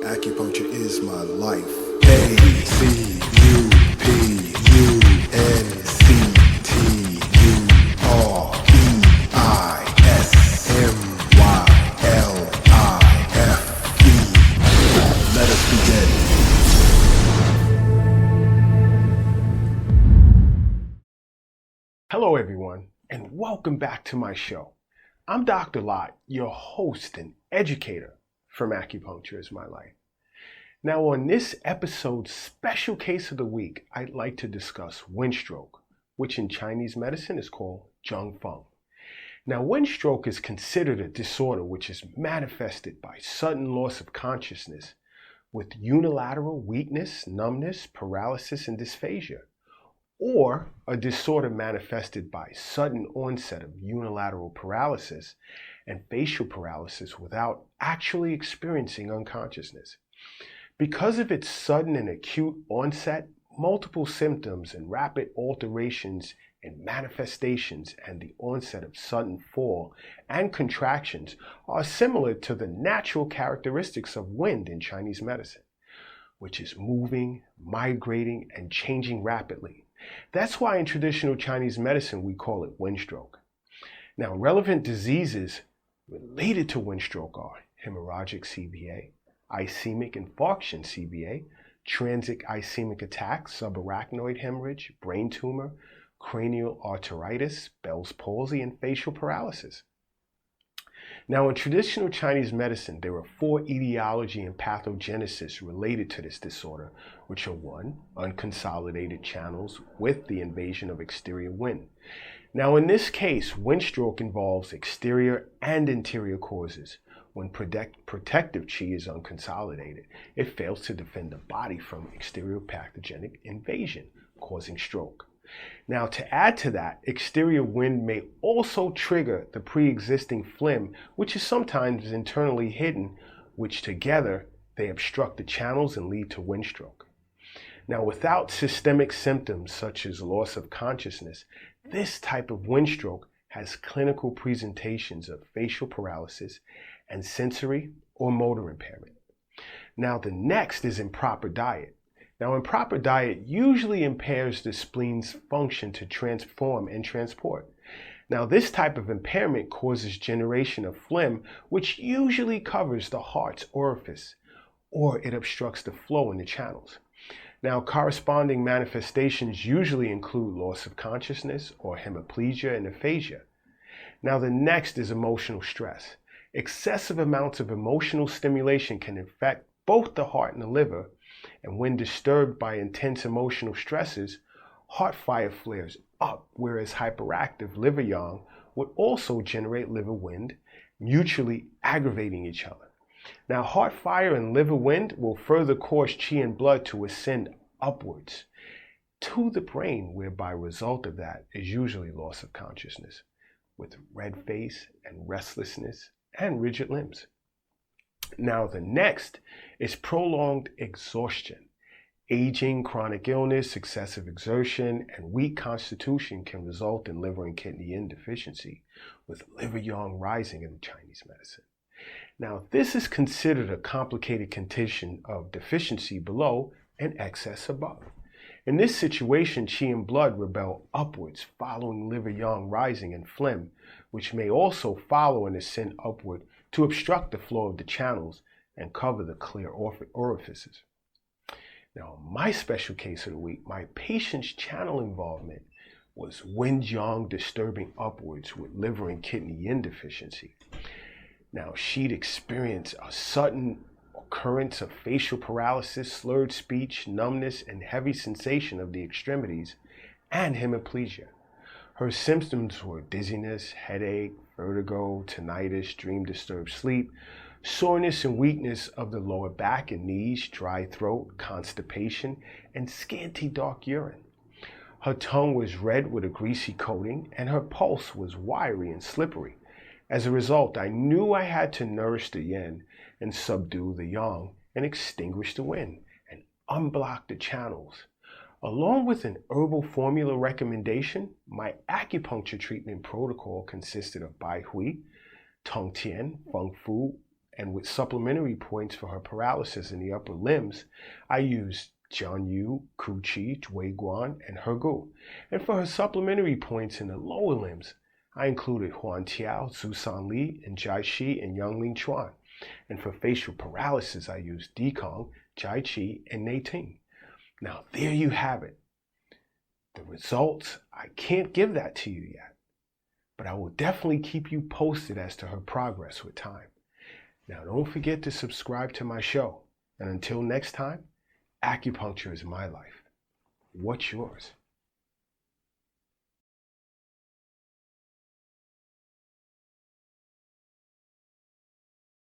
Acupuncture is my life. Acupunctureismylife. Let us begin. Hello everyone, and welcome back to my show. I'm Dr. Lott, your host and educator from Acupuncture is My Life. Now on this episode's special case of the week, I'd like to discuss wind stroke, which in Chinese medicine is called Zheng Feng. Now wind stroke is considered a disorder which is manifested by sudden loss of consciousness with unilateral weakness, numbness, paralysis, and dysphagia, or a disorder manifested by sudden onset of unilateral paralysis and facial paralysis without actually experiencing unconsciousness. Because of its sudden and acute onset, multiple symptoms and rapid alterations in manifestations and the onset of sudden fall and contractions are similar to the natural characteristics of wind in Chinese medicine, which is moving, migrating, and changing rapidly. That's why in traditional Chinese medicine we call it wind stroke. Now, relevant diseases related to wind stroke are hemorrhagic CVA, ischemic infarction CVA, transient ischemic attack, subarachnoid hemorrhage, brain tumor, cranial arteritis, Bell's palsy, and facial paralysis. Now, in traditional Chinese medicine, there are four etiology and pathogenesis related to this disorder, which are 1, unconsolidated channels with the invasion of exterior wind. Now, in this case, wind stroke involves exterior and interior causes. When protective qi is unconsolidated, it fails to defend the body from exterior pathogenic invasion, causing stroke. Now, to add to that, exterior wind may also trigger the pre-existing phlegm, which is sometimes internally hidden, which together they obstruct the channels and lead to wind stroke. Now, without systemic symptoms such as loss of consciousness, this type of wind stroke has clinical presentations of facial paralysis and sensory or motor impairment. Now, the next is improper diet. Now, improper diet usually impairs the spleen's function to transform and transport. Now, this type of impairment causes generation of phlegm, which usually covers the heart's orifice, or it obstructs the flow in the channels. Now, corresponding manifestations usually include loss of consciousness or hemiplegia and aphasia. Now, the next is emotional stress. Excessive amounts of emotional stimulation can affect both the heart and the liver, and when disturbed by intense emotional stresses, heart fire flares up, whereas hyperactive liver yang would also generate liver wind, mutually aggravating each other. Now, heart fire and liver wind will further cause qi and blood to ascend upwards to the brain, where by result of that is usually loss of consciousness, with red face and restlessness and rigid limbs. Now, the next is prolonged exhaustion. Aging, chronic illness, excessive exertion, and weak constitution can result in liver and kidney yin deficiency, with liver yang rising in Chinese medicine. Now, this is considered a complicated condition of deficiency below and excess above. In this situation, qi and blood rebel upwards following liver yang rising and phlegm, which may also follow and ascend upward to obstruct the flow of the channels and cover the clear orifices. Now, my special case of the week, my patient's channel involvement was wind yang disturbing upwards with liver and kidney yin deficiency. Now, she'd experienced a sudden occurrence of facial paralysis, slurred speech, numbness, and heavy sensation of the extremities, and hemiplegia. Her symptoms were dizziness, headache, vertigo, tinnitus, dream-disturbed sleep, soreness and weakness of the lower back and knees, dry throat, constipation, and scanty dark urine. Her tongue was red with a greasy coating, and her pulse was wiry and slippery. As a result, I knew I had to nourish the yin and subdue the yang and extinguish the wind and unblock the channels. Along with an herbal formula recommendation, my acupuncture treatment protocol consisted of Bai Hui, Tong Tien, Feng Fu, And with supplementary points for her paralysis in the upper limbs, I used Jianyu, Kuqi, Guan, and Hergu. And for her supplementary points in the lower limbs, I included Huan Tiao, Zusan Li, and Jai Shi and Yangling Chuan. And for facial paralysis, I used Dikong, Jai Chi, and Nei Ting. Now there you have it. The results, I can't give that to you yet, but I will definitely keep you posted as to her progress with time. Now don't forget to subscribe to my show. And until next time, acupuncture is my life. What's yours?